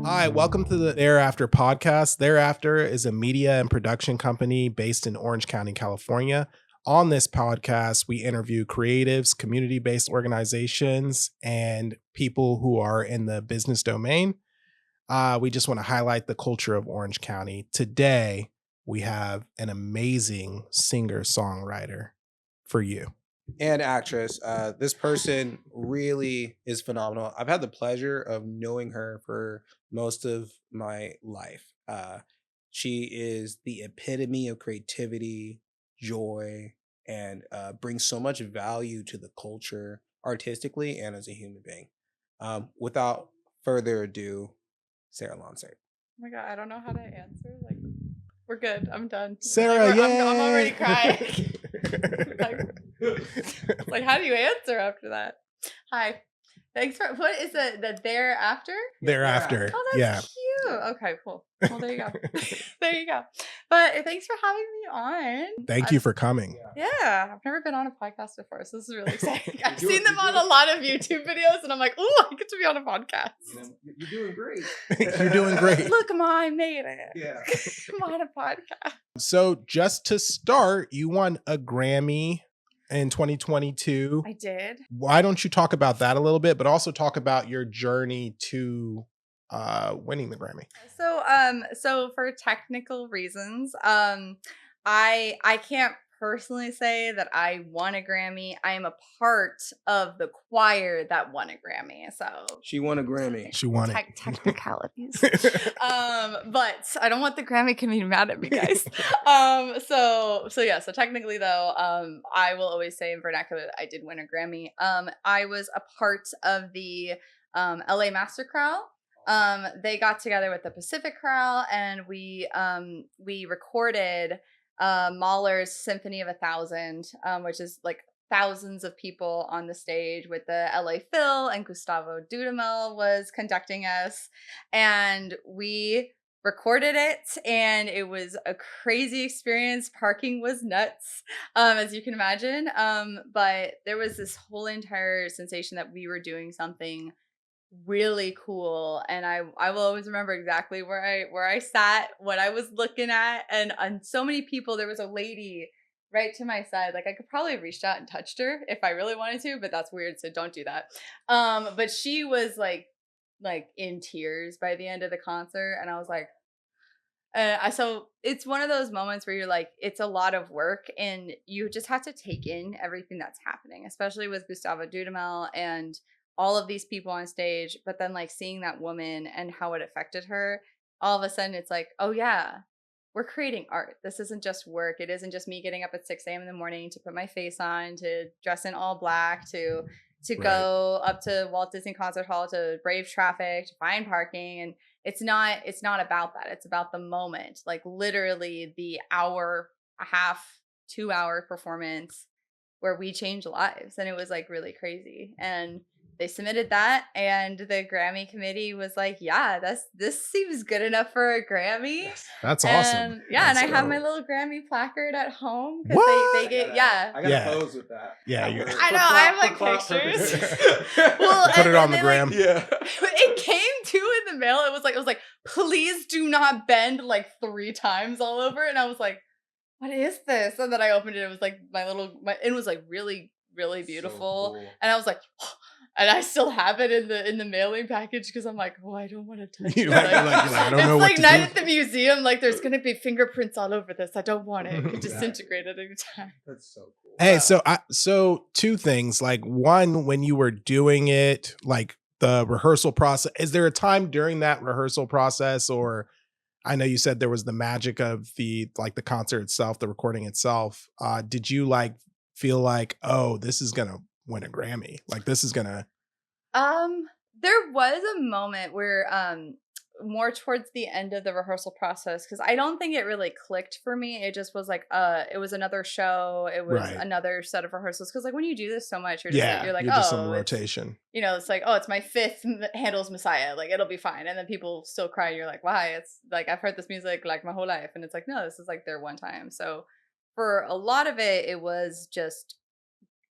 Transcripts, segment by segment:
Hi, welcome to the Thereafter podcast. Thereafter is a media and production company based in Orange County, California. On this podcast, we interview creatives, community-based organizations, and people who are in the business domain. We just want to highlight the culture of Orange County. Today, we have an amazing singer-songwriter for you. And actress. This person really is phenomenal. I've had the pleasure of knowing her for most of my life. She is the epitome of creativity, joy, and brings so much value to the culture artistically and as a human being. Without further ado, Sarah Lonsert. Oh my God, I don't know how to answer. Like, we're good. I'm done. Sarah, like, yay! I'm already crying. like, how do you answer after that? Hi. Thanks for, what is the thereafter? Thereafter. Oh, that's cute. Okay, cool. Well, there you go. There you go. But thanks for having me on. Thank you for coming. Yeah, I've never been on a podcast before, so this is really exciting. I've seen them on a lot of YouTube videos, and I'm like, ooh, I get to be on a podcast. You're doing great. You're doing great. Look, I made it. Yeah. I'm on a podcast. So just to start, you won a Grammy in 2022. I did. Why don't you talk about that a little bit, but also talk about your journey to winning the Grammy? So for technical reasons, I can't personally say that I won a Grammy. I am a part of the choir that won a Grammy. So She won a Grammy. She won it. Technicalities. But I don't want the Grammy community mad at me, guys. So technically though, I will always say in vernacular that I did win a Grammy. I was a part of the LA Master Chorale. They got together with the Pacific Chorale, and we recorded Mahler's Symphony of 1,000, which is like thousands of people on the stage with the LA Phil, and Gustavo Dudamel was conducting us, and we recorded it, and it was a crazy experience. Parking was nuts, as you can imagine, but there was this whole entire sensation that we were doing something really cool, and I will always remember exactly where I sat, what I was looking at, and so many people. There was a lady right to my side. Like, I could probably have reached out and touched her if I really wanted to, but that's weird, so don't do that. But she was like in tears by the end of the concert, and I was like, so it's one of those moments where you're like, it's a lot of work, and you just have to take in everything that's happening, especially with Gustavo Dudamel and all of these people on stage. But then like seeing that woman and how it affected her, all of a sudden it's like, oh yeah, we're creating art. This isn't just work. It isn't just me getting up at 6 a.m. in the morning to put my face on, to dress in all black, to go up to Walt Disney Concert Hall, to brave traffic, to find parking. And it's not about that. It's about the moment, like literally the hour, a half, 2-hour performance where we changed lives. And it was like really crazy. And they submitted that, and the Grammy committee was like, yeah, this seems good enough for a Grammy. That's awesome. Yeah, that's and I have my little Grammy placard at home. What? They get, yeah. I gotta pose with that. Yeah, I know, I have like pictures. Well, put it on the gram. Yeah. It came to in the mail. It was like, please do not bend like 3 times all over. And I was like, what is this? And then I opened it. It was like it was like really, really beautiful. So cool. And I was like, oh. And I still have it in the mailing package because I'm like, oh, I don't want to touch it. I don't know what to do. It's like night at the museum. Like, there's gonna be fingerprints all over this. I don't want it. It could disintegrate at any time. That's so cool. Hey, so two things. Like, one, when you were doing it, like the rehearsal process, is there a time during that rehearsal process, or I know you said there was the magic of the concert itself, the recording itself. Did you like feel like, oh, this is gonna win a Grammy? Like, this is gonna. There was a moment where more towards the end of the rehearsal process, because I don't think it really clicked for me. It just was like it was another show. It was another set of rehearsals, because like when you do this so much, you're like, just some rotation. It's like, oh, it's my 5th Handel's Messiah, like it'll be fine. And then people still cry, and you're like, why? It's like, I've heard this music like my whole life, and it's like, no, this is like their one time. So for a lot of it, it was just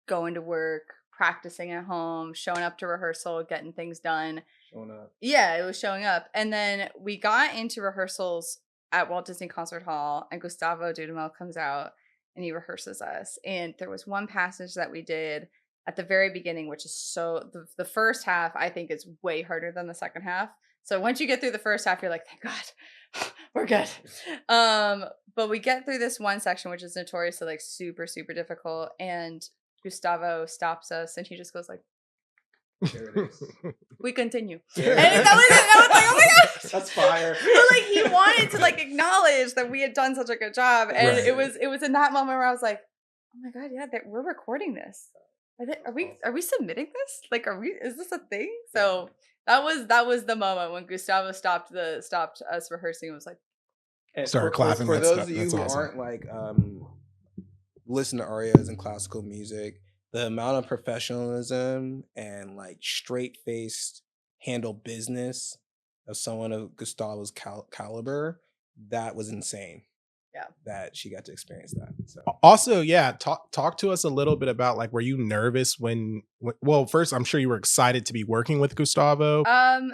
going to work, practicing at home, showing up to rehearsal, getting things done. Showing up. Yeah, it was showing up. And then we got into rehearsals at Walt Disney Concert Hall, and Gustavo Dudamel comes out and he rehearses us. And there was one passage that we did at the very beginning, which is the first half, I think, is way harder than the second half. So once you get through the first half, you're like, thank God, we're good. But we get through this one section, which is notoriously like super, super difficult. And Gustavo stops us and he just goes like, There it is. we continue. Yeah. And that was it. I was like, oh my gosh. That's fire. But like he wanted to like acknowledge that we had done such a good job. And Right. it was in that moment where I was like, oh my God, yeah, we're recording this. Are we submitting this? Like, is this a thing? So that was the moment when Gustavo stopped us rehearsing and was like, And Start clapping. For That's those of you that's who awesome. aren't like listen to arias and classical music, the amount of professionalism and like straight-faced handle business of someone of Gustavo's caliber, that was insane. Yeah. That she got to experience that. So Also, yeah, talk to us a little bit about like, were you nervous when well, first, I'm sure you were excited to be working with Gustavo.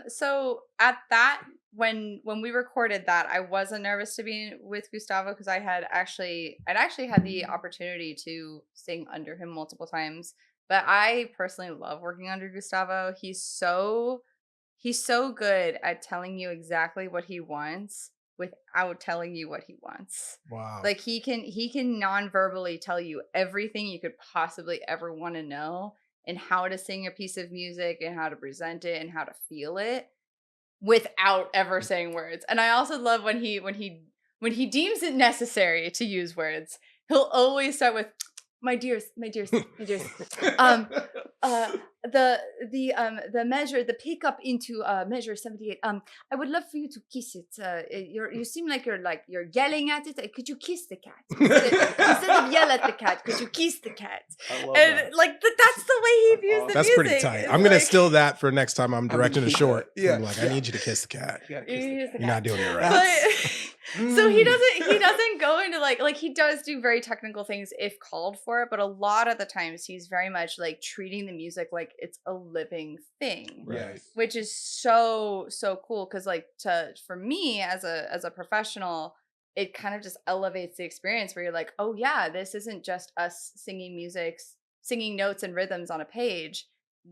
So at that when we recorded that, I wasn't nervous to be with Gustavo because I'd actually had the opportunity to sing under him multiple times. But I personally love working under Gustavo. He's so good at telling you exactly what he wants without telling you what he wants. Wow. Like he can non-verbally tell you everything you could possibly ever want to know, and how to sing a piece of music and how to present it and how to feel it without ever saying words. And I also love when he deems it necessary to use words, he'll always start with my dears. The measure, the pick up into measure 78. I would love for you to kiss it. You seem like you're yelling at it. Could you kiss the cat instead of yell at the cat? Could you kiss the cat? I love And that. like that's the way he views the That's music. pretty tight. It's I'm gonna like, steal that for next time I'm directing a keep short. that. Yeah. I'm like, I need you to kiss the cat. You gotta You kiss the use cat. the You're not cat. doing it right. So he doesn't go into like he does do very technical things if called for it, but a lot of the times he's very much like treating the music like it's a living thing, Right. which is so cool because like for me as a professional, it kind of just elevates the experience where you're like, oh yeah, this isn't just us singing notes and rhythms on a page.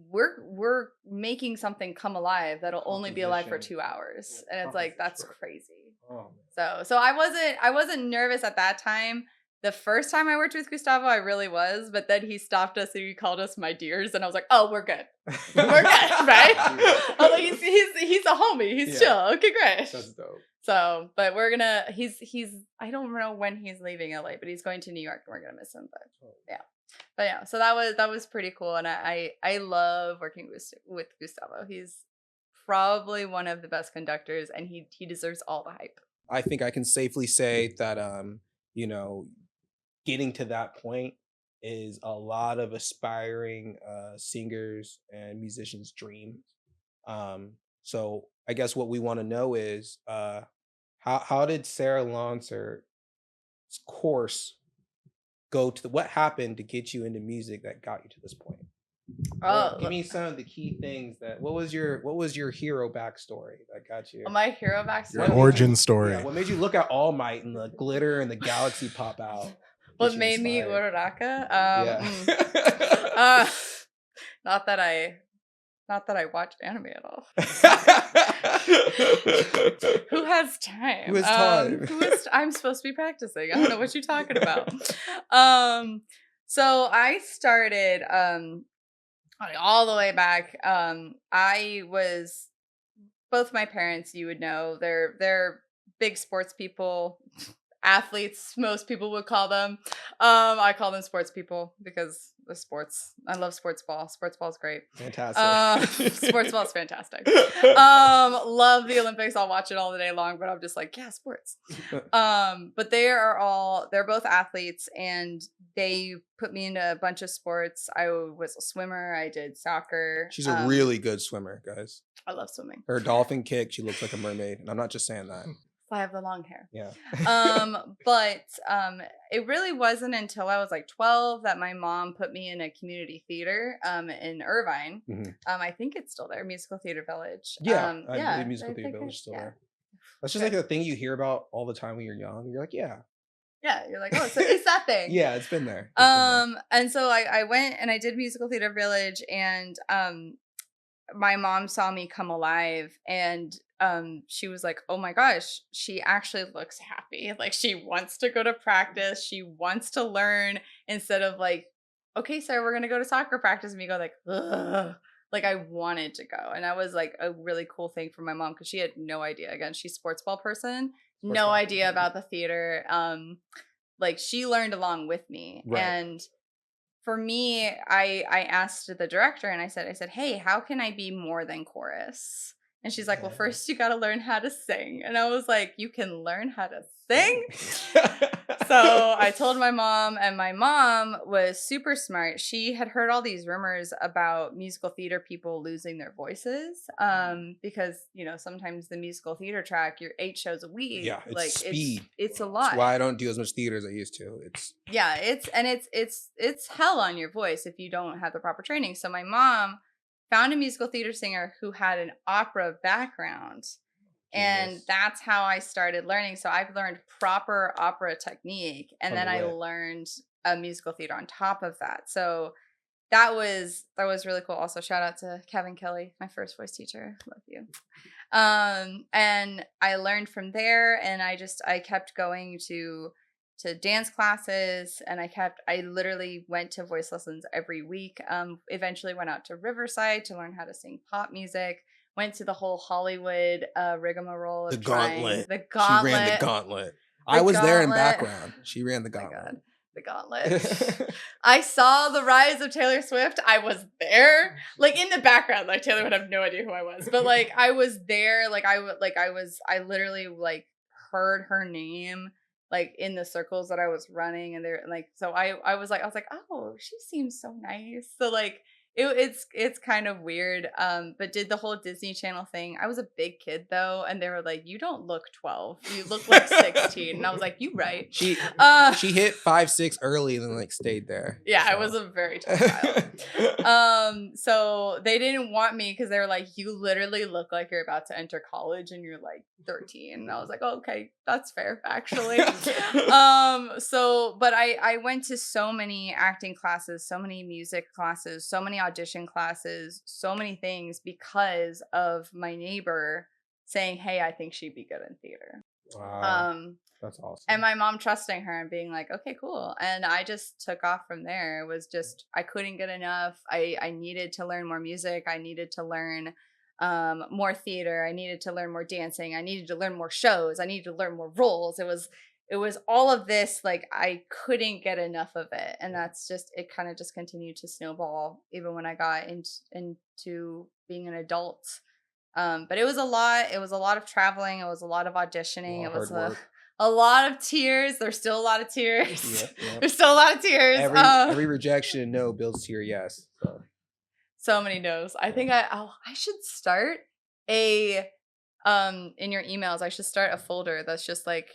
We're making something come alive that'll only be alive for 2 hours, and it's like that's crazy. Oh, So I wasn't nervous at that time. The first time I worked with Gustavo, I really was, but then he stopped us and he called us my dears, and I was like, oh, we're good. We're good, right? I was like, he's a homie. He's chill. Okay, great. that's dope. So, but he's I don't know when he's leaving LA, but he's going to New York and we're gonna miss him. But yeah, so that was pretty cool, and I love working with Gustavo. He's probably one of the best conductors, and he deserves all the hype. I think I can safely say that getting to that point is a lot of aspiring singers and musicians' dream. So I guess what we want to know is how did Sarah Launcer's course go to what happened to get you into music that got you to this point? Give me some of the key things what was your hero backstory that got you? My hero backstory. Your origin story. Yeah, what made you look at All Might and the glitter and the galaxy pop out? What made me Uraraka? Not that I watch anime at all. Who has time? Who has time? I'm supposed to be practicing. I don't know what you're talking about. So I started all the way back. I was both my parents, you would know, they're big sports people. Athletes, most people would call them. I call them sports people because the sports. I love sports ball. Sports ball is great. Fantastic. Sports ball is fantastic. Love the Olympics. I'll watch it all the day long, but I'm just like, yeah, sports. But they're both athletes, and they put me into a bunch of sports. I was a swimmer. I did soccer. She's a really good swimmer, guys. I love swimming. Her dolphin kick, she looks like a mermaid, and I'm not just saying that. I have the long hair. Yeah. But it really wasn't until I was like 12 that my mom put me in a community theater in Irvine. I think it's still there, Musical Theater Village. I believe Musical Theater Village is still there. That's just like the thing you hear about all the time when you're young. You're like, yeah, you're like, oh, so it's that thing. Yeah, it's been there. And so I went and I did Musical Theater Village, and my mom saw me come alive, and she was like, oh my gosh, she actually looks happy. Like, she wants to go to practice. She wants to learn, instead of like, okay, sir, we're going to go to soccer practice. And you go like, ugh. Like, I wanted to go. And that was like a really cool thing for my mom, because she had no idea. Again, she's a sports ball person. No idea about the theater. Like, she learned along with me. Right. And for me, I asked the director, and I said, hey, how can I be more than chorus? And she's like, well, first you got to learn how to sing. And I was like, you can learn how to sing? So I told my mom, and my mom was super smart. She had heard all these rumors about musical theater people losing their voices, because, you know, sometimes the musical theater track, you're 8 shows a week. Yeah, it's like speed. It's a lot. That's why I don't do as much theater as I used to. It's hell on your voice if you don't have the proper training. So my mom found a musical theater singer who had an opera background. And that's how I started learning. So I've learned proper opera technique, and then I learned a musical theater on top of that. So that was really cool. Also, shout out to Kevin Kelly, my first voice teacher. Love you. And I learned from there, and I kept going to dance classes, and I literally went to voice lessons every week. Eventually went out to Riverside to learn how to sing pop music. Went to the whole Hollywood rigmarole of The gauntlet. The gauntlet. She ran the gauntlet. I was there in background. She ran the gauntlet. Oh my God. The gauntlet. I saw the rise of Taylor Swift. I was there, like, in the background. Like, Taylor would have no idea who I was, but like, I was there. I literally like heard her name, like, in the circles that I was running, and there, like, so I was like, oh, she seems so nice. So like, it's kind of weird. But did the whole Disney Channel thing. I was a big kid though, and they were like, you don't look 12, you look like 16. And I was like, you right. She hit 5, 6 early, and then like stayed there. Yeah, so. I was a very tall child. So they didn't want me, because they were like, you literally look like you're about to enter college, and you're like 13. And I was like, oh, okay, that's fair, actually. But I went to so many acting classes, so many music classes, so many audition classes, so many things, because of my neighbor saying, hey, I think she'd be good in theater. Wow. That's awesome. And my mom trusting her and being like, okay, cool. And I just took off from there. It was just, I couldn't get enough. I needed to learn more music. I needed to learn more theater. I needed to learn more dancing. I needed to learn more shows. I needed to learn more roles. It was all of this, like, I couldn't get enough of it. And that's just, it kind of just continued to snowball even when I got into being an adult. But it was a lot. It was a lot of traveling. It was a lot of auditioning. It was a lot of tears. There's still a lot of tears. Yep. There's still a lot of tears. Every rejection and no builds to your yes. So many no's. I think I should start in your emails, I should start a folder that's just like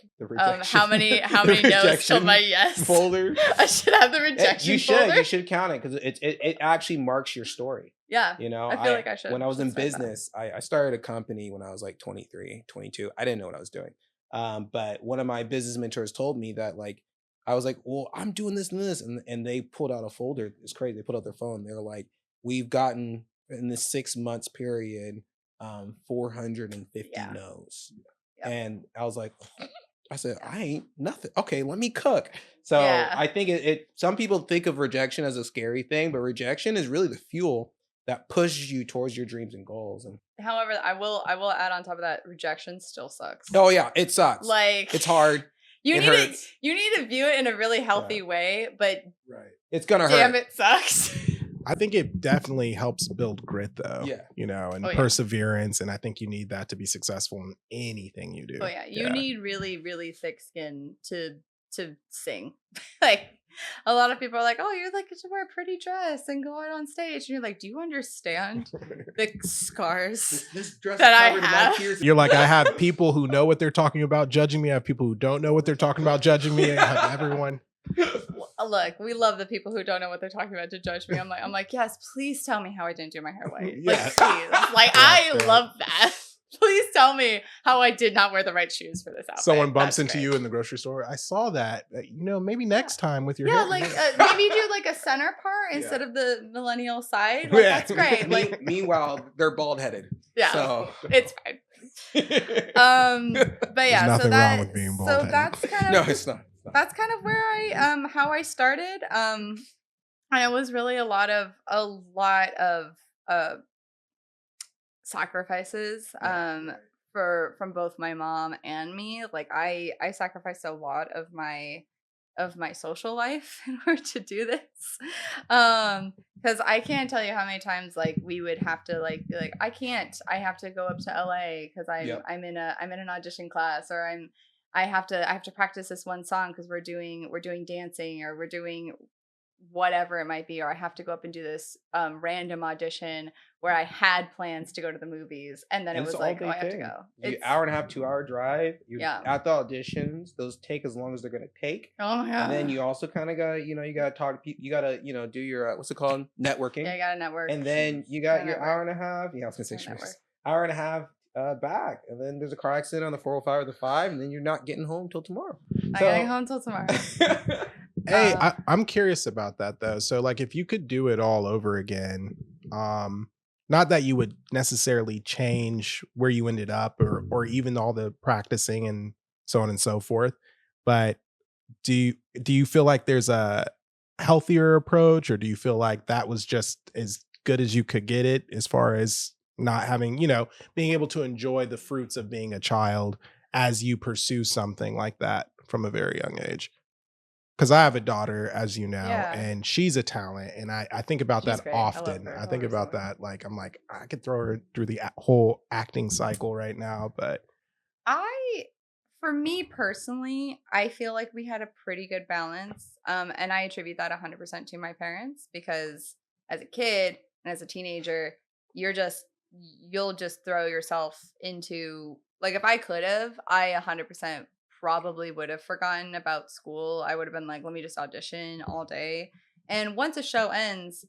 how many no's till my yes folder. I should have the rejection folder. You should count it, because it actually marks your story. Yeah, you know, I feel like I should. When I was in business, I started a company when I was like 23, 22. I didn't know what I was doing. But one of my business mentors told me that, like, I was like, well, I'm doing this and this, and they pulled out a folder. It's crazy. They pulled out their phone. They were like, we've gotten in this 6 months period 450 no's. Yep. And I was like, I said, I ain't nothing. Okay, let me cook. So I think it some people think of rejection as a scary thing, but rejection is really the fuel that pushes you towards your dreams and goals. And however, I will add on top of that, rejection still sucks. Oh yeah, it sucks. Like, it's hard. You need to view it in a really healthy way, but it's gonna hurt. Damn, it sucks. I think it definitely helps build grit, though. Yeah. You know, and perseverance. And I think you need that to be successful in anything you do. Oh yeah. You need really, really thick skin to sing. Like, A lot of people are like, oh, you're like, get to wear a pretty dress and go out on stage. And you're like, do you understand the scars This dress that I covered my have? tears. You're like, I have people who know what they're talking about judging me. I have people who don't know what they're talking about judging me. I have everyone. Look, we love the people who don't know what they're talking about to judge me. I'm like, yes, please tell me how I didn't do my hair white. Yeah. Like, please. Like, I love that. Please tell me how I did not wear the right shoes for this outfit. Someone bumps That's into great. you in the grocery store. I saw that. Maybe next time with your Yeah, hair. like maybe do like a center part instead of the millennial side. Like, that's great. Like, Meanwhile, they're bald headed. yeah, So it's fine. But yeah, There's so nothing wrong with being bald-headed. that's kind of no, it's not. that's kind of where I how I started. And it was really a lot of sacrifices from both my mom and me. Like I sacrificed a lot of my social life in order to do this. Because I can't tell you how many times like we would have to like be like, I have to go up to LA because I'm in an audition class, or I have to practice this one song because we're doing dancing, or we're doing whatever it might be, or I have to go up and do this random audition where I had plans to go to the movies, and then it was like, oh, I have to go. It's hour and a half, 2 hour drive. You're Yeah. at the auditions. Those take as long as they're gonna take. Oh yeah. And then you also kind of got, you gotta talk to people. You gotta, do your what's it called, networking. Yeah, you gotta network. And then you got your network. hour and a half. Yeah, I was gonna say Network. hour and a half back, and then there's a car accident on the 405 or the 5, and then you're not getting home till tomorrow. I'm getting home till tomorrow. Hey, I'm curious about that though. So like if you could do it all over again, not that you would necessarily change where you ended up or even all the practicing and so on and so forth, but do you feel like there's a healthier approach, or do you feel like that was just as good as you could get it as far as not having, being able to enjoy the fruits of being a child as you pursue something like that from a very young age? Because I have a daughter, as you know, and she's a talent, and I think about She's that great. I love often. her. I think about that, like I'm like, I could throw her through the whole acting cycle right now, but For me personally, I feel like we had a pretty good balance. And I attribute that 100% to my parents, because as a kid and as a teenager, you'll just throw yourself into, like, if I could have, I 100% probably would have forgotten about school. I would have been like, let me just audition all day. And once a show ends,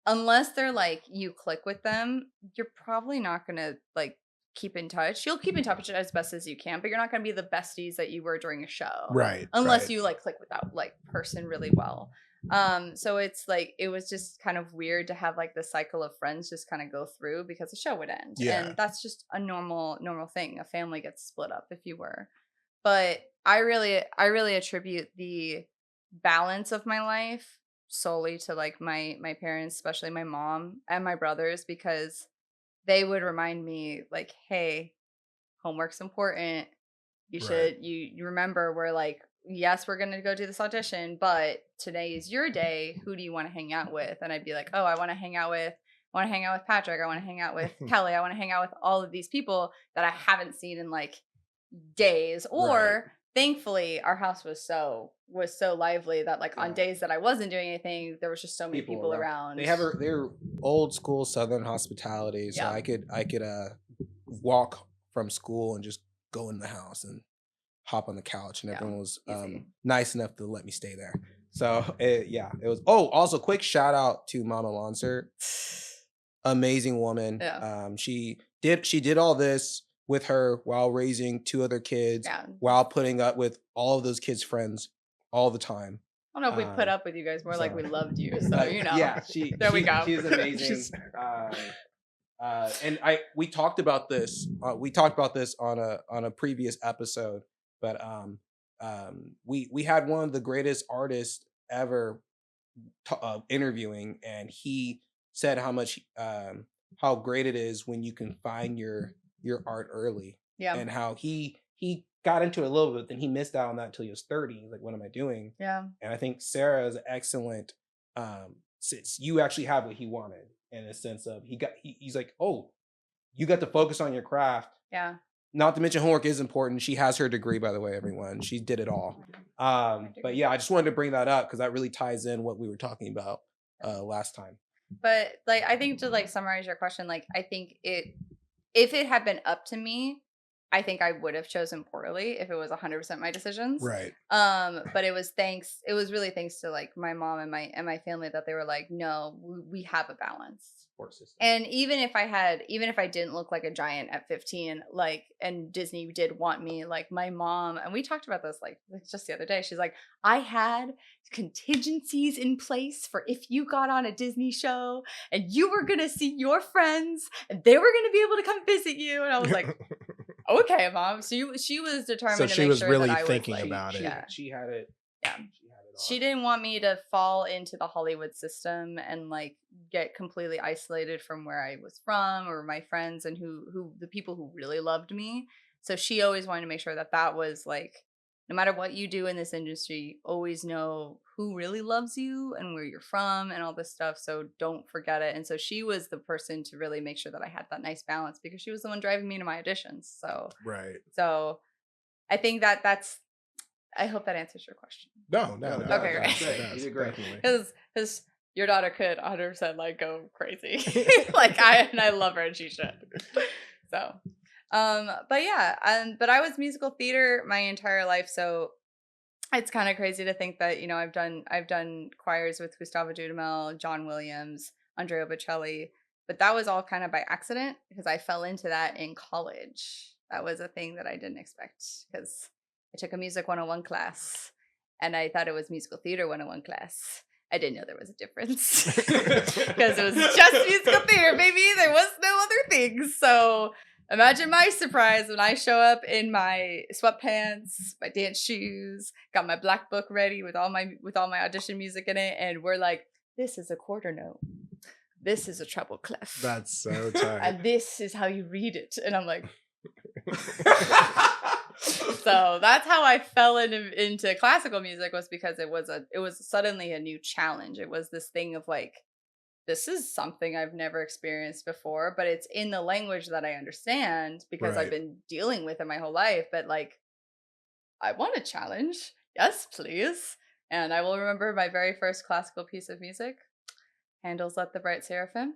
unless they're like, you click with them, you're probably not going to like keep in touch. You'll keep in touch as best as you can, but you're not going to be the besties that you were during a show. right. Unless you like click with that like person really well. So it's like, it was just kind of weird to have like the cycle of friends just kind of go through because the show would end. Yeah. And that's just a normal thing. A family gets split up if you were. But I really attribute the balance of my life solely to like my parents, especially my mom and my brothers, because they would remind me like, hey, homework's important. You should you remember, we're like, yes, we're gonna go do this audition, but today is your day. Who do you want to hang out with? And I'd be like, oh, I want to hang out with Patrick. I want to hang out with Kelly. I want to hang out with all of these people that I haven't seen in like days. Or thankfully our house was so lively that like on days that I wasn't doing anything, there was just so many people around. They're old school Southern hospitality, so I could walk from school and just go in the house and hop on the couch, and everyone was nice enough to let me stay there. So it was. Oh, also quick shout out to Mama Launcer, amazing woman. She did all this with her while raising 2 other kids, while putting up with all of those kids' friends all the time. I don't know if we put up with you guys, more like we loved you. So we go. She's amazing. And we talked about this. We talked about this on a previous episode, but we had one of the greatest artists ever interviewing, and he said how great it is when you can find your art early. And how he got into it a little bit, then he missed out on that until he was 30. He's like, what am I doing? And I think Sarah is excellent. Since you actually have what he wanted, in a sense of he's like, oh, you got to focus on your craft. Not to mention homework is important. She has her degree, by the way, everyone. She did it all. But yeah, I just wanted to bring that up because that really ties in what we were talking about last time. But like, I think to like summarize your question, like I think if it had been up to me, I think I would have chosen poorly if it was 100% my decisions. Right. But it was really thanks to like my mom and my family that they were like, no, we have a balance. And even if I didn't look like a giant at 15, like, and Disney did want me, like my mom, and we talked about this like just the other day, she's like, I had contingencies in place for if you got on a Disney show and you were going to see your friends and they were going to be able to come visit you. And I was like, okay, mom. So she was determined So to she make was sure really that I thinking was like, about it. yeah. She had it. Yeah. She She didn't want me to fall into the Hollywood system and like get completely isolated from where I was from or my friends and who the people who really loved me. So she always wanted to make sure that that was like, no matter what you do in this industry, always know who really loves you and where you're from and all this stuff. So don't forget it. And so she was the person to really make sure that I had that nice balance because she was the one driving me to my auditions. So Right. So I think that's. I hope that answers your question. No. Okay, great. You did great. Because your daughter could 100% like go crazy. Like I love her and she should. So, but yeah, but I was musical theater my entire life, so it's kind of crazy to think that I've done choirs with Gustavo Dudamel, John Williams, Andrea Bocelli, but that was all kind of by accident because I fell into that in college. That was a thing that I didn't expect because I took a music 101 class and I thought it was musical theater 101 class. I didn't know there was a difference because it was just musical theater, baby. There was no other things. So imagine my surprise when I show up in my sweatpants, my dance shoes, got my black book ready with all my audition music in it, and we're like, this is a quarter note. This is a treble clef. That's so tight. And this is how you read it. And I'm like, so that's how I fell into classical music, was because it was suddenly a new challenge. It was this thing of like, this is something I've never experienced before, but it's in the language that I understand because I've been dealing with it my whole life. But like, I want a challenge. Yes, please. And I will remember my very first classical piece of music, Handel's Let the Bright Seraphim.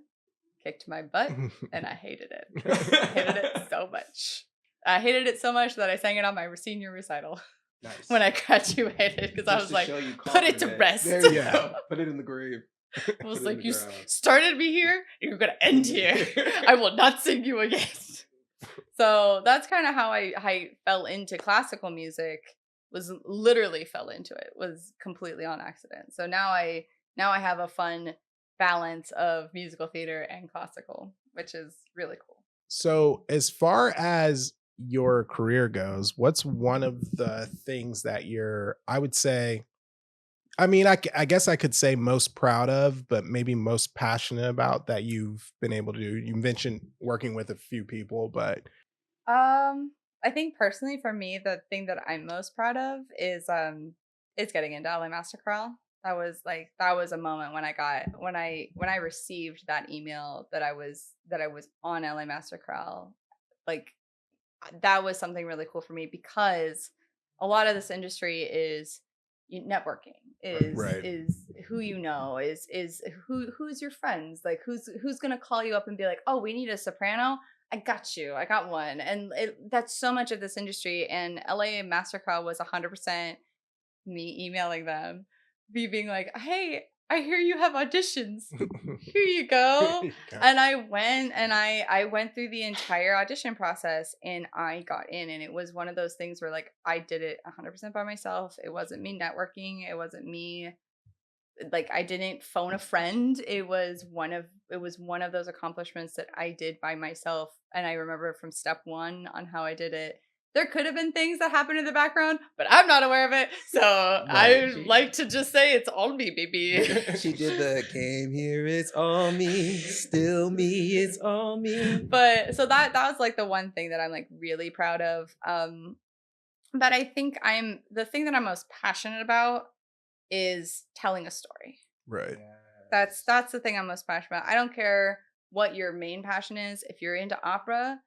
Kicked my butt and I hated it. I hated it so much. I hated it so much that I sang it on my senior recital. Nice. When I graduated, because I was like, put it to rest. There you go. Put it in the grave. I was like, you started me here, you're going to end here. I will not sing you again. So that's kind of how I fell into classical music, was literally fell into it, was completely on accident. So now I have a fun balance of musical theater and classical, which is really cool. So as far as your career goes, what's one of the things that I would say, I mean, I guess I could say most proud of, but maybe most passionate about that you've been able to do? You mentioned working with a few people, but I think personally for me, the thing that I'm most proud of is getting into LA Master Chorale. That was a moment when I received that email that I was on LA Master Chorale. Like, that was something really cool for me, because a lot of this industry is networking, is who you know, is who's your friends, like who's gonna call you up and be like, oh, we need a soprano, I got you, I got one. And that's so much of this industry. And LA Master Chorale was 100% me emailing them, me being like, hey, I hear you have auditions. Here you go. And I went through the entire audition process and I got in. And it was one of those things where like I did it 100% by myself. It wasn't me networking. It wasn't me, like, I didn't phone a friend. It was one of those accomplishments that I did by myself. And I remember from step one on how I did it, there could have been things that happened in the background, but I'm not aware of it. So I like to just say it's all me, baby. She did the came here, it's all me, still me, it's all me. But so that was like the one thing that I'm like really proud of. But I think the thing that I'm most passionate about is telling a story. Right. That's the thing I'm most passionate about. I don't care what your main passion is. If you're into opera,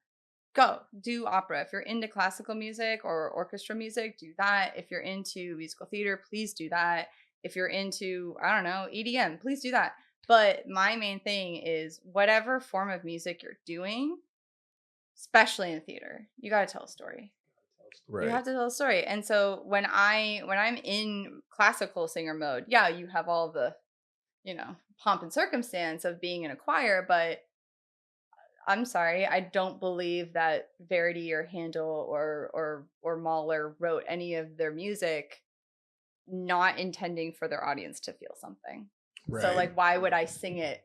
go do opera. If you're into classical music or orchestra music, do that. If you're into musical theater, please do that. If you're into, I don't know, EDM, please do that. But my main thing is whatever form of music you're doing, especially in theater, you got to tell a story. You have to tell a story. And so when I'm in classical singer mode, yeah, you have all the, pomp and circumstance of being in a choir, but I'm sorry, I don't believe that Verdi or Handel or Mahler wrote any of their music not intending for their audience to feel something. So like, why would I sing it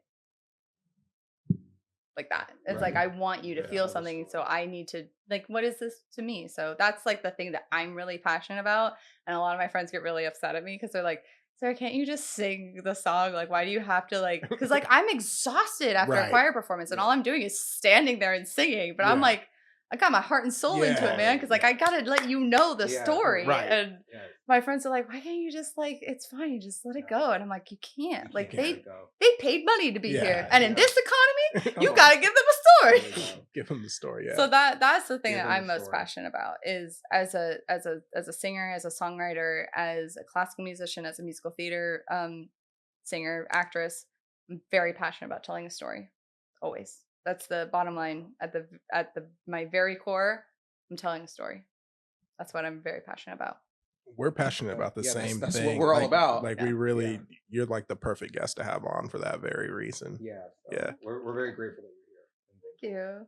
like that? It's like, I want you to feel something, so I need to, like, what is this to me? So that's like the thing that I'm really passionate about, and a lot of my friends get really upset at me because they're like, Sarah, can't you just sing the song? Like, why do you have to, like, because like I'm exhausted after a choir performance and all I'm doing is standing there and singing, but I'm like, I got my heart and soul into it, man, because like I gotta let you know the story. And my friends are like, why can't you just, like, it's fine, just let it go? And I'm like, you can't. Like, they paid money to be here, and in this economy, you gotta give them a story. Give them the story. Yeah. So that's the thing that I'm most passionate about, is as a singer, as a songwriter, as a classical musician, as a musical theater singer, actress. I'm very passionate about telling a story. Always. That's the bottom line. At my very core, I'm telling a story. That's what I'm very passionate about. We're passionate about the same that's thing. what we're all about. Like we really, you're like the perfect guest to have on for that very reason. We're very grateful that you're here. Thank you.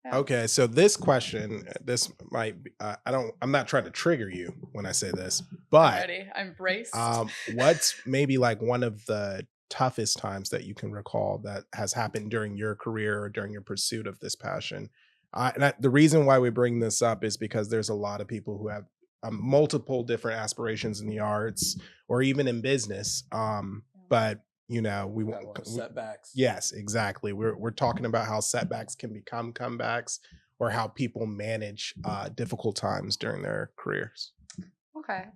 Yeah. Okay, so this question, this might be, I'm not trying to trigger you when I say this, but I'm braced. What's maybe like one of the toughest times that you can recall that has happened during your career or during your pursuit of this passion? The reason why we bring this up is because there's a lot of people who have multiple different aspirations in the arts or even in business, but we want setbacks. Yes, exactly. We're talking about how setbacks can become comebacks, or how people manage difficult times during their careers. Okay.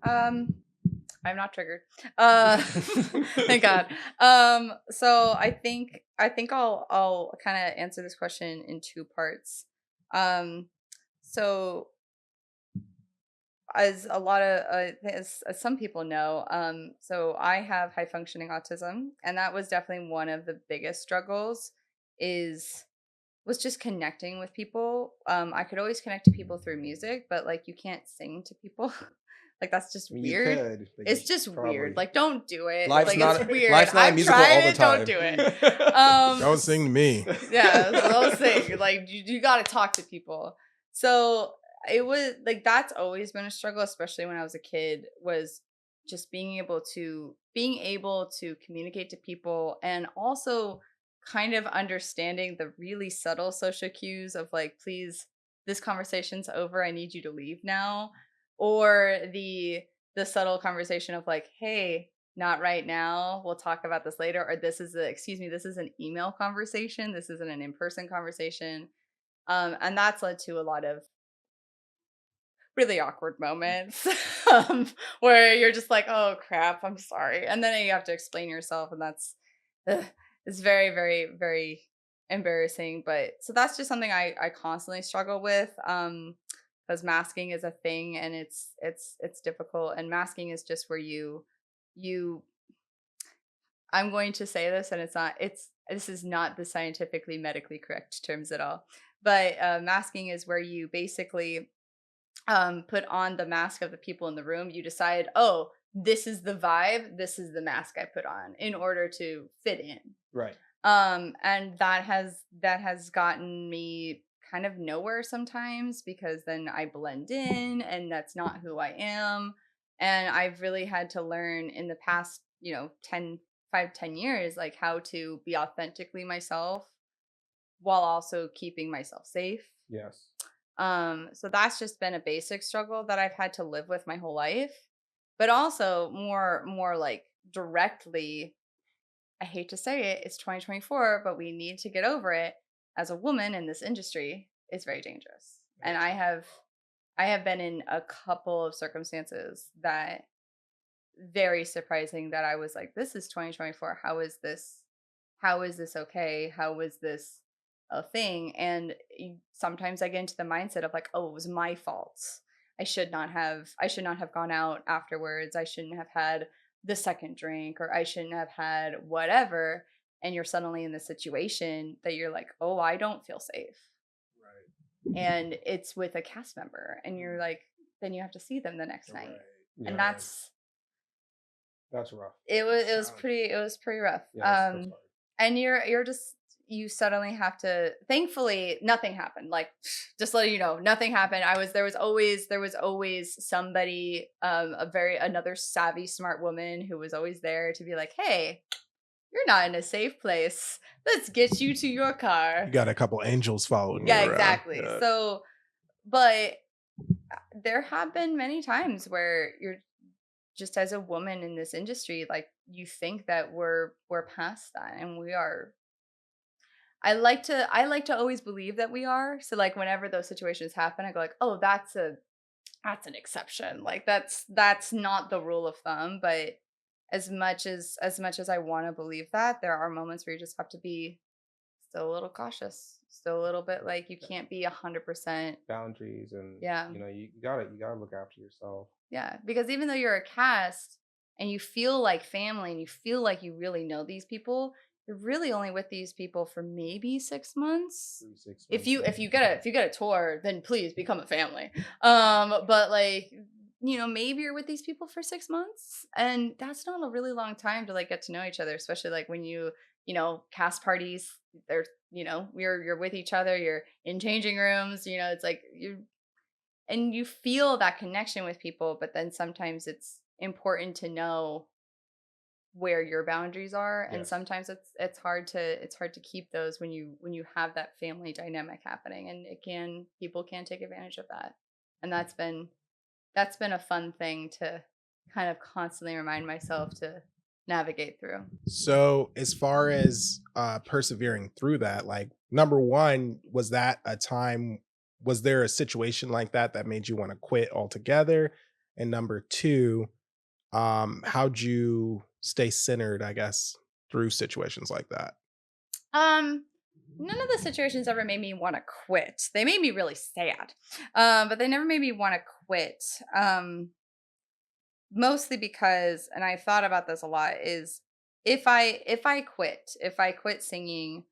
I'm not triggered. Thank God. So I think I'll kind of answer this question in two parts. So as a lot of as some people know, so I have high functioning autism, and that was definitely one of the biggest struggles. Was just connecting with people. I could always connect to people through music, but like you can't sing to people. Like that's just weird. Could, it's just weird. Like don't do it. Life's like not, it's weird. Life's not musical all the time. Don't do it. Don't sing to me. Yeah, don't sing. Like you got to talk to people. So it was like that's always been a struggle, especially when I was a kid. Was just being able to communicate to people, and also kind of understanding the really subtle social cues of like, please, this conversation's over, I need you to leave now, or the subtle conversation of like, hey, not right now, we'll talk about this later, or this is an email conversation, this isn't an in-person conversation. And that's led to a lot of really awkward moments where you're just like, oh crap, I'm sorry, and then you have to explain yourself, and that's it's very, very, very embarrassing. But so that's just something I constantly struggle with, because masking is a thing, and it's difficult. And masking is just where you I'm going to say this, and this is not the scientifically medically correct terms at all, but masking is where you basically put on the mask of the people in the room. You decide, oh, this is the vibe, this is the mask I put on in order to fit in. Right. And that has gotten me kind of nowhere sometimes, because then I blend in and that's not who I am. And I've really had to learn in the past, 10 years, like how to be authentically myself while also keeping myself safe. Yes. So that's just been a basic struggle that I've had to live with my whole life. But also more like directly, I hate to say it, it's 2024, but we need to get over it. As a woman in this industry, it's very dangerous. And I have been in a couple of circumstances that very surprising, that I was like, this is 2024. How is this okay? How is this a thing. And sometimes I get into the mindset of like, oh, it was my fault. I should not have gone out afterwards. I shouldn't have had the second drink, or I shouldn't have had whatever. And you're suddenly in the situation that you're like, oh, I don't feel safe. Right. And it's with a cast member, and you're like, then you have to see them the next night. Right. Yeah, And that's rough. it was pretty rough. Yeah, that's hard. And you're just, you suddenly have to, thankfully nothing happened, like, just letting you know, nothing happened. There was always somebody, another savvy, smart woman who was always there to be like, hey, you're not in a safe place, let's get you to your car. You got a couple angels following Yeah, you around. exactly. Yeah. So, but there have been many times where you're just, as a woman in this industry, like, you think that we're past that, and we are. I like to always believe that we are. So like whenever those situations happen, I go like, oh, that's an exception. Like that's not the rule of thumb. But as much as I want to believe that, there are moments where you just have to be still a little cautious, still a little bit, like, you can't be 100%. Boundaries, and Yeah. you gotta look after yourself. Yeah, because even though you're a cast and you feel like family and you feel like you really know these people, you're really only with these people for maybe 6 months. 3, 6 If you months. get a tour, then please become a family. But like, maybe you're with these people for 6 months, and that's not a really long time to like get to know each other, especially like when cast parties, they're, you're with each other, you're in changing rooms, it's like you feel that connection with people, but then sometimes it's important to know where your boundaries are, and Yes. sometimes it's hard to keep those when you have that family dynamic happening, and people can take advantage of that. And that's been a fun thing to kind of constantly remind myself to navigate through. So as far as persevering through that, like, number one, was there a situation like that made you want to quit altogether? And number two, how'd you stay centered, I guess, through situations like that? None of the situations ever made me want to quit. They made me really sad. But they never made me want to quit. Mostly because, and I've thought about this a lot, is if I quit singing,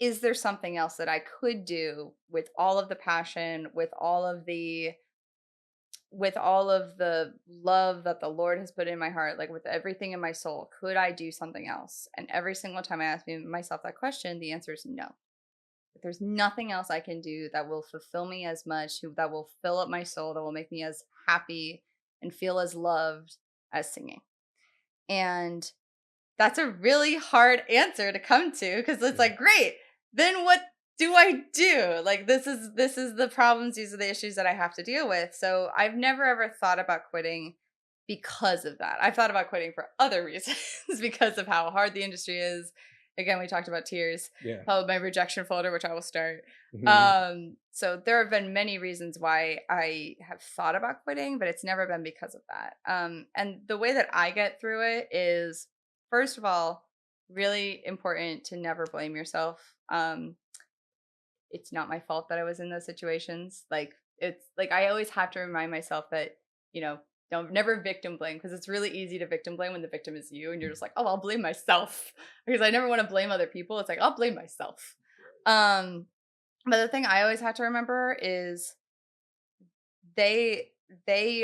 is there something else that I could do with all of the passion, with all of the love that the Lord has put in my heart, like with everything in my soul? Could I do something else? And every single time I ask myself that question, the answer is no. If there's nothing else I can do that will fulfill me as much, that will fill up my soul, that will make me as happy and feel as loved as singing. And that's a really hard answer to come to, because it's like, great, then what do I do? Like, this is the problems, these are the issues that I have to deal with. So I've never ever thought about quitting because of that. I've thought about quitting for other reasons because of how hard the industry is. Again, we talked about tears, Yeah. my rejection folder, which I will start. Mhm. So there have been many reasons why I have thought about quitting, but it's never been because of that. And the way that I get through it is, first of all, really important to never blame yourself. It's not my fault that I was in those situations. Like, it's like I always have to remind myself that, don't never victim blame, because it's really easy to victim blame when the victim is you, and you're just like, oh, I'll blame myself, because I never want to blame other people. It's like, I'll blame myself. But the thing I always have to remember is they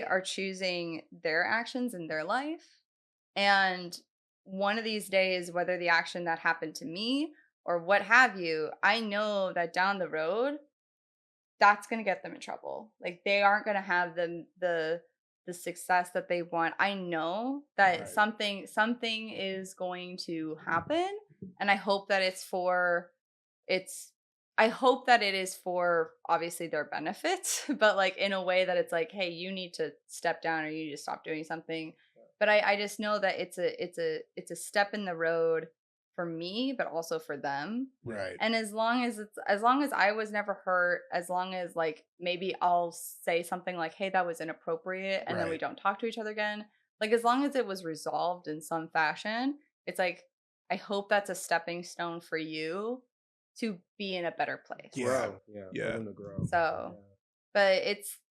are choosing their actions in their life, and one of these days, whether the action that happened to me or what have you, I know that down the road, that's going to get them in trouble. Like, they aren't going to have the success that they want. I know that Right. something is going to happen, and I hope that I hope that it is for obviously their benefit, but like in a way that it's like, hey, you need to step down, or you need to stop doing something. But I just know that it's a step in the road for me, but also for them. Right. And as long as I was never hurt, as long as like maybe I'll say something like, hey, that was inappropriate, and then we Right. don't talk to each other again. Like, as long as it was resolved in some fashion, it's like, I hope that's a stepping stone for you to be in a better place. Grow. Yeah. For them to grow. So, but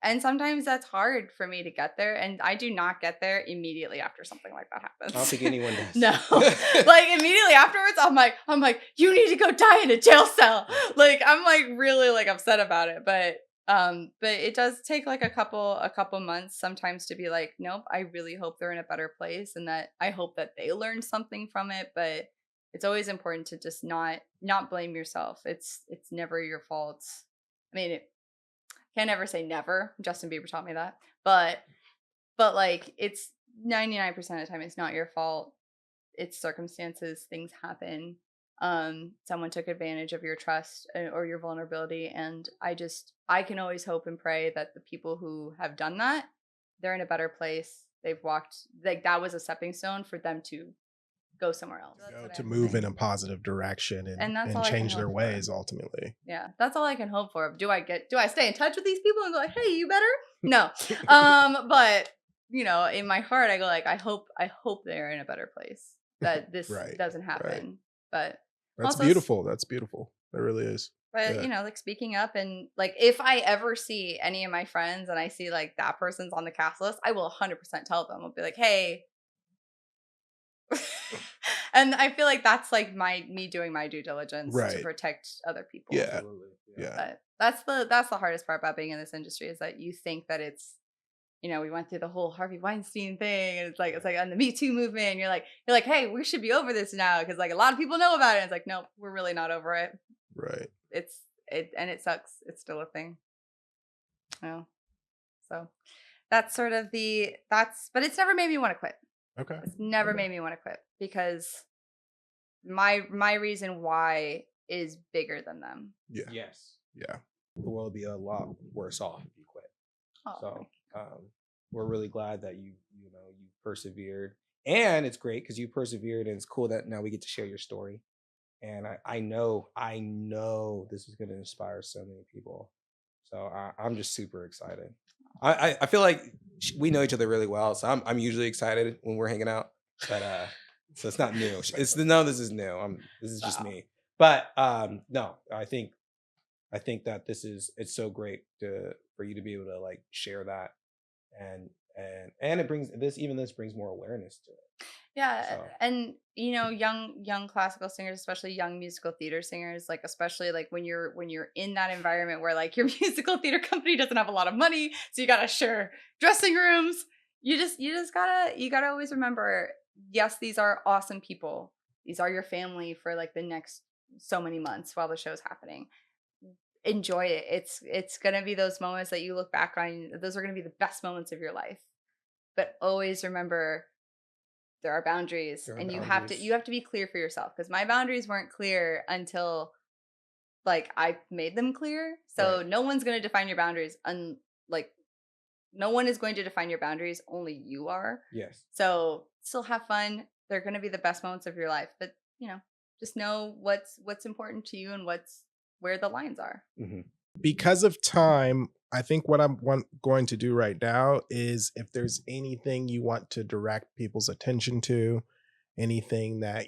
and sometimes that's hard for me to get there. And I do not get there immediately after something like that happens. I don't think anyone does. No, like immediately afterwards, I'm like, you need to go die in a jail cell. Like, I'm like really like upset about it. But it does take like a couple months sometimes to be like, nope, I really hope they're in a better place, and that I hope that they learned something from it. But it's always important to just not blame yourself. It's never your fault. I mean, can't ever say never. Justin Bieber taught me that. But like, it's 99% of the time it's not your fault. It's circumstances, things happen. Someone took advantage of your trust or your vulnerability, and I can always hope and pray that the people who have done that, they're in a better place. They've walked, like, that was a stepping stone for them to go somewhere else. To move in a positive direction and that's all I can change their hope for. ways ultimately. Yeah, that's all I can hope for. Do I stay in touch with these people and go like, hey, you better? No. But you know, in my heart, I go like, I hope they're in a better place, that this doesn't happen. But that's beautiful. That's beautiful. It really is. But you know, like, speaking up, and like, if I ever see any of my friends and I see like that person's on the cast list, I will 100% tell them. I'll be like, hey. And I feel like that's like me doing my due diligence to protect other people. Yeah. But that's the hardest part about being in this industry, is that you think that it's, you know, we went through the whole Harvey Weinstein thing, and it's like on the Me Too movement, and you're like, hey, we should be over this now because like a lot of people know about it. And it's like, nope, we're really not over it. Right. And it sucks. It's still a thing. No. So that's sort of but it's never made me want to quit. Okay. It's never made me want to quit, because my reason why is bigger than them. Yeah. Yes. Yeah. The world would be a lot worse off if you quit. Oh. So we're really glad that you persevered, and it's great because you persevered, and it's cool that now we get to share your story. And I know this is going to inspire so many people. So I'm just super excited. I feel like we know each other really well, so I'm usually excited when we're hanging out. But so it's not new. This is new. This is just me. But no, I think that it's so great for you to be able to like share that, and it brings this brings more awareness to it. Yeah. So. And you know, young classical singers, especially young musical theater singers, like, especially like when you're in that environment where like your musical theater company doesn't have a lot of money, so you gotta share dressing rooms. You gotta always remember, yes, these are awesome people. These are your family for like the next so many months while the show's happening. Enjoy it. It's gonna be those moments that you look back on. Those are gonna be the best moments of your life. But always remember, there are boundaries, and you have to be clear for yourself, because my boundaries weren't clear until like I made them clear. So no one's going to define your boundaries, no one is going to define your boundaries, only you are. Yes. So still have fun. They're going to be the best moments of your life, but you know, just know what's important to you and where the lines are. Mm-hmm. Because of time, I think what I'm going to do right now is, if there's anything you want to direct people's attention to, anything that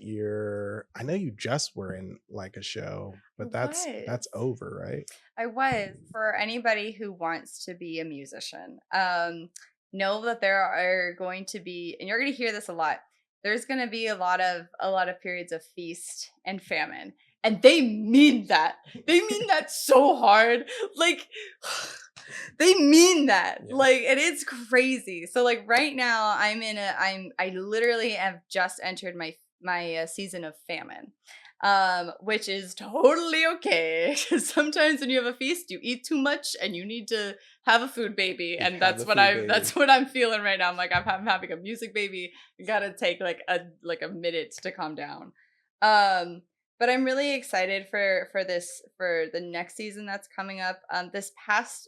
I know you just were in like a show, but that's over, right? I was. For anybody who wants to be a musician, know that there are going to be, and you're going to hear this a lot, there's going to be a lot of periods of feast and famine. And they mean that. They mean that so hard. Like, they mean that. Yeah. Like, and it's crazy. So like right now I literally have just entered my season of famine. Which is totally okay. Because sometimes when you have a feast, you eat too much and you need to have a food baby. And that's what I'm feeling right now. I'm like, I'm having a music baby. You gotta take like a minute to calm down. But I'm really excited for the next season that's coming up. This past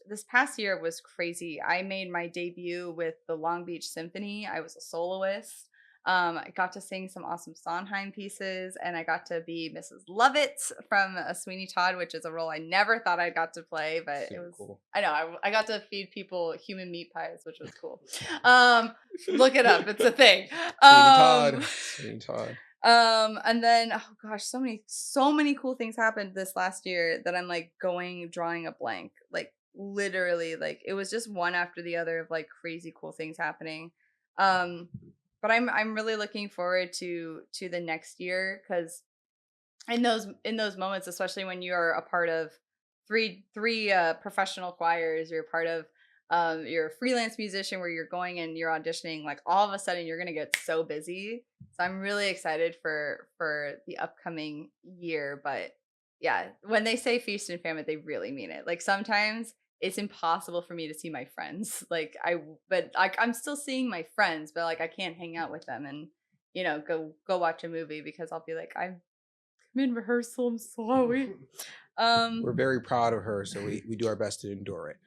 year was crazy. I made my debut with the Long Beach Symphony. I was a soloist. I got to sing some awesome Sondheim pieces, and I got to be Mrs. Lovett from Sweeney Todd, which is a role I never thought I got to play, but it was cool. I know I got to feed people human meat pies, which was cool. Look it up; it's a thing. Sweeney Todd. And then oh gosh, so many cool things happened this last year that I'm like drawing a blank. Like literally, like it was just one after the other of like crazy cool things happening. Um, but I'm really looking forward to the next year because in those moments, especially when you're a part of three professional choirs, you're a part of you're a freelance musician where you're going and you're auditioning, like all of a sudden you're gonna get so busy. So I'm really excited for the upcoming year. But yeah, when they say feast and famine, they really mean it. Like sometimes it's impossible for me to see my friends. But like I'm still seeing my friends, but like I can't hang out with them and go watch a movie because I'll be like I'm in rehearsal. I'm sorry. We're very proud of her, so we do our best to endure it.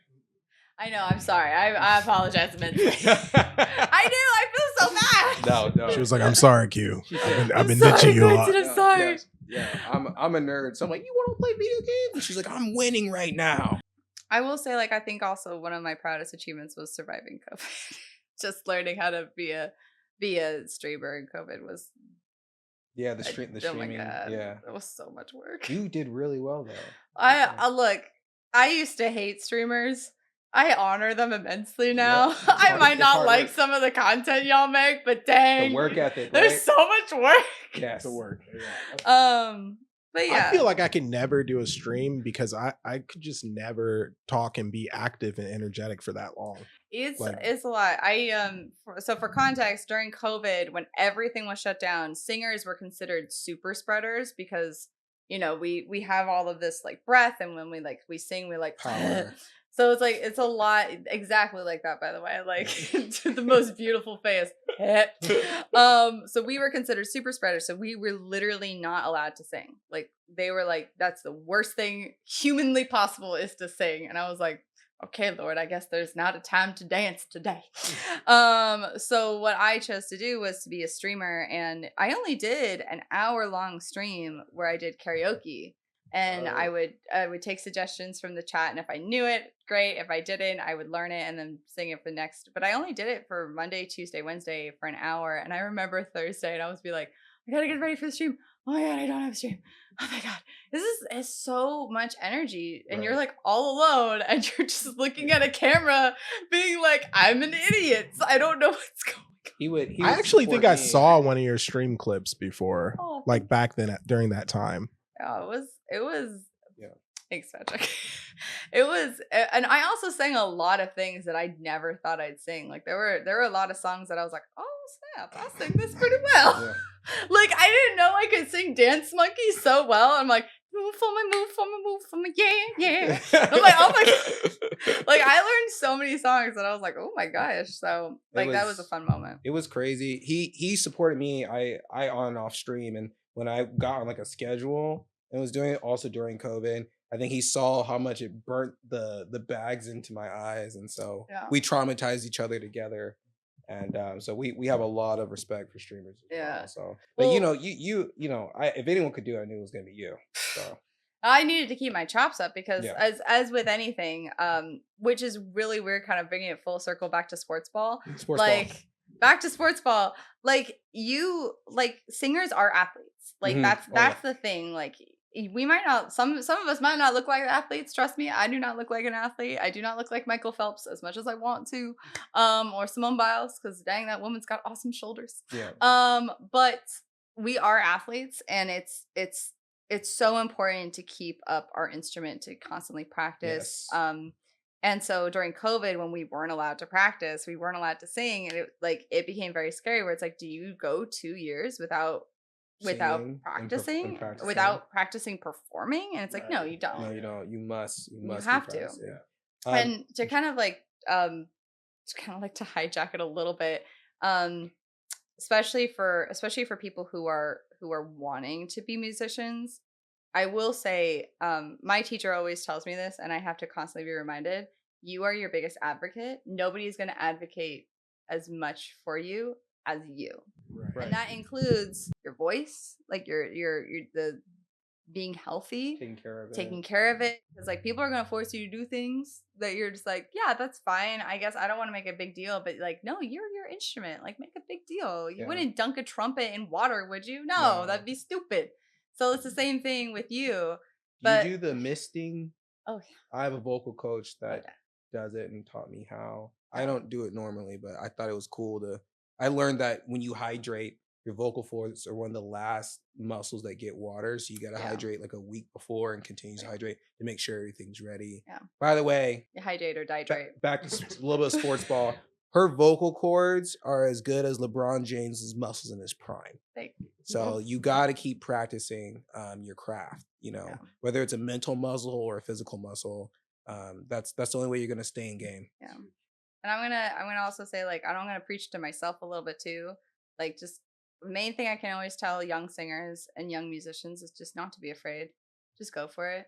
I know. I'm sorry. I apologize immensely. I do. I feel so bad. No. She was like, "I'm sorry, Q. I've been sorry, ditching you a lot." Quentin, I'm sorry. Yes, yeah, I'm a nerd, so I'm like, you want to play video games? And she's like, I'm winning right now. I will say, like, I think also one of my proudest achievements was surviving COVID. Just learning how to be a streamer in COVID was. Yeah, the streaming. Oh my god. Yeah, it was so much work. you did really well though. I look. I used to hate streamers. I honor them immensely now. I might not like work. some of the content y'all make, but dang, The work ethic. there's Right? so much work. Yes, The work. Yeah. But yeah, I feel like I can never do a stream because I could just never talk and be active and energetic for that long. it's like- it's a lot. So for context, during COVID, when everything was shut down, singers were considered super spreaders because we have all of this like breath, and when we sing, we like Power. So it's like it's a lot, exactly like that, by the way, like the most beautiful face. So we were considered super spreaders, so we were literally not allowed to sing. Like they were like, that's the worst thing humanly possible is to sing. And I was like, okay, Lord, I guess there's not a time to dance today. So what I chose to do was to be a streamer, and I only did an hour-long stream where I did karaoke. And I would take suggestions from the chat, and if I knew it, great. If I didn't, I would learn it and then sing it for next. But I only did it for Monday, Tuesday, Wednesday for an hour. And I remember Thursday, and I was be like, I gotta get ready for the stream. Oh my god, I don't have a stream. Oh my god, this is so much energy, and you're like all alone, and you're just looking at a camera, being like, I'm an idiot. So I don't know what's going on. He would I actually think I support me. saw one of your stream clips before, Oh, like back then during that time. Oh, it was. Yeah. Thanks, Patrick. It was, and I also sang a lot of things that I never thought I'd sing. Like there were a lot of songs that I was like, oh snap, I sing this pretty well. Yeah. Like I didn't know I could sing Dance Monkey so well. I'm like, move for me, yeah. I'm like, oh my god. Like I learned so many songs that I was like, oh my gosh. So like that was a fun moment. It was crazy. He supported me. I on and off stream, and when I got on like a schedule and was doing it also during COVID, I think he saw how much it burnt the bags into my eyes, and so we traumatized each other together. And so we have a lot of respect for streamers as well. So, but well, you know, if anyone could do it, I knew it was gonna be you. So I needed to keep my chops up because as with anything, which is really weird, kind of bringing it full circle back to sports ball. Back to sports ball, like singers are athletes. Like that's the thing. Like we might not, some of us might not look like athletes. Trust me, I do not look like an athlete. I do not look like Michael Phelps as much as I want to, or Simone Biles, because dang, that woman's got awesome shoulders. But we are athletes, and it's so important to keep up our instrument, to constantly practice. And so during COVID, when we weren't allowed to practice, we weren't allowed to sing, and it became very scary, where it's like, do you go 2 years without practicing, without practicing performing? And it's like, no, you don't. No, you don't. You must have to. Yeah. And to kind of like to hijack it a little bit, especially for people who are wanting to be musicians, I will say, my teacher always tells me this, and I have to constantly be reminded, you are your biggest advocate. Nobody's going to advocate as much for you as you. Right. And that includes your voice, like your being healthy, taking care of it. because like people are going to force you to do things that you're just like, yeah, that's fine, I guess I don't want to make a big deal, but like, no, you're your instrument, like make a big deal. You wouldn't dunk a trumpet in water, would you? No, that'd be stupid. So it's the same thing with you. But you do the misting? Oh yeah, I have a vocal coach that yeah. does it and taught me how. I don't do it normally, but I thought it was cool I learned that when you hydrate, your vocal cords are one of the last muscles that get water. So you got to hydrate like a week before and continue to hydrate to make sure everything's ready. Yeah. By the way, You hydrate or dihydrate. back to a little bit of sports ball. Her vocal cords are as good as LeBron James's muscles in his prime. So you got to keep practicing your craft, whether it's a mental muscle or a physical muscle. That's the only way you're going to stay in game. Yeah. And I'm gonna also say, like, I'm gonna preach to myself a little bit too. Like, just the main thing I can always tell young singers and young musicians is just not to be afraid. Just go for it.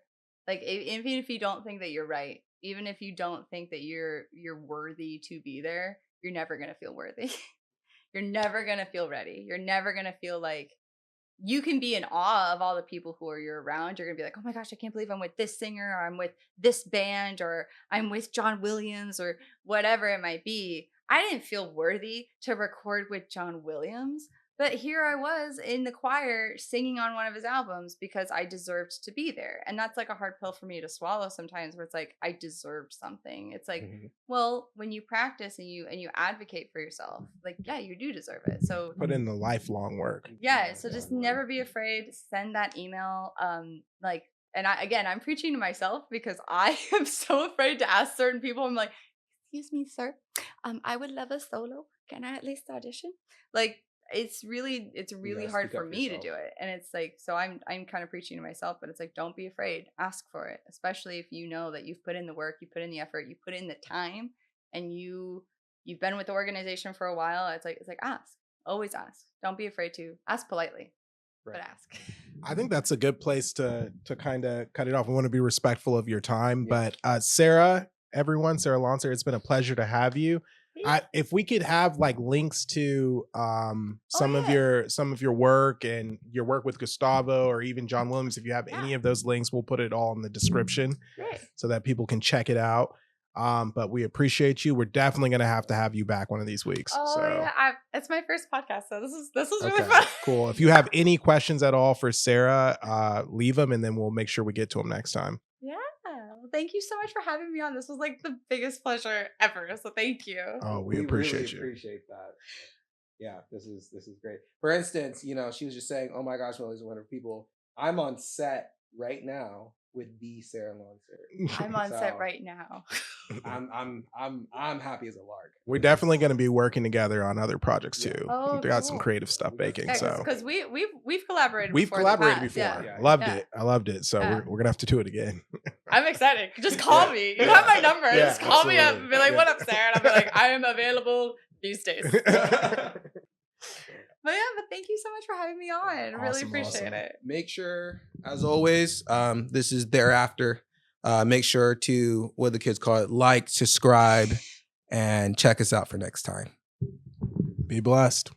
Like, even if you don't think that you're right, even if you don't think that you're worthy to be there, you're never gonna feel worthy. You're never gonna feel ready. You're never gonna feel like you can be in awe of all the people who are you're around. You're gonna be like, oh my gosh, I can't believe I'm with this singer, or I'm with this band, or I'm with John Williams, or whatever it might be. I didn't feel worthy to record with John Williams, but here I was in the choir singing on one of his albums because I deserved to be there. And that's like a hard pill for me to swallow sometimes, where it's like, I deserved something. It's like, well, when you practice and you advocate for yourself, like, yeah, you do deserve it. So put in the lifelong work. Yeah. So just never be afraid. Send that email. And I'm preaching to myself because I am so afraid to ask certain people. I'm like, excuse me, sir. I would love a solo. Can I at least audition? Like, it's really hard for me to do it. And it's like, so I'm kind of preaching to myself, but it's like, don't be afraid. Ask for it. Especially if you know that you've put in the work, you put in the effort, you put in the time, and you've been with the organization for a while. It's like ask. Always ask. Don't be afraid to ask politely, but ask. I think that's a good place to kind of cut it off. We want to be respectful of your time, but Sarah Lonser, it's been a pleasure to have you. If we could have like links to some of your work and your work with Gustavo or even John Williams, if you have any of those links, we'll put it all in the description so that people can check it out. But we appreciate you. We're definitely going to have you back one of these weeks. Yeah, it's my first podcast, so this was really fun. Cool. If you have any questions at all for Sarah, leave them, and then we'll make sure we get to them next time. Yeah. Well, thank you so much for having me on. This was like the biggest pleasure ever. So thank you. Oh, we appreciate really appreciate that. Yeah, this is great. For instance, she was just saying, "Oh my gosh, well, these are wonderful people." I'm on set right now with the Sarah Lonser. I'm on set right now. I'm happy as a lark. We're definitely going to be working together on other projects too. Oh, we got some creative stuff baking. Because we've collaborated. We've collaborated before. Yeah. I loved it. So we're gonna have to do it again. I'm excited. Just call me. You have my number. Just call me up and be like, "What up, Sarah?" And I'll be like, "I am available these days." But thank you so much for having me on. I really appreciate it. Make sure, as always, this is Thereafter. Make sure to, what the kids call it, like, subscribe, and check us out for next time. Be blessed.